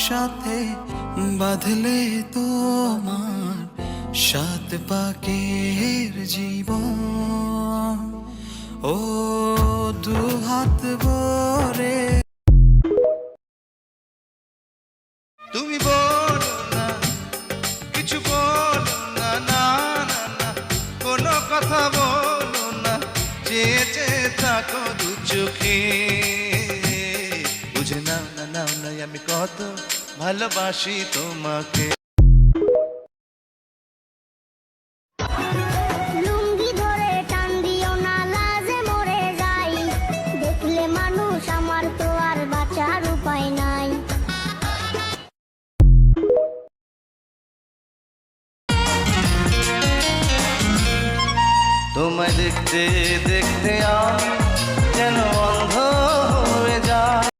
সাথে বাঁধলে তোমার সাত পাকের জীবন। ও দু হাত ভরে তুমি বলো না, কিছু বলো না, না না না, কোনো কথা বলো না, চেয়ে চেয়ে থাকো দু চোখে। বুঝে নাও না, নাও না আমি কত ভালোবাসি তোমাকে। লুঙ্গি ধরে টান দিও না, লাজে মরে যাই। দেখলে মানুষ আমার তো আর বাঁচার উপায় নাই। তোমায় দেখতে দেখতে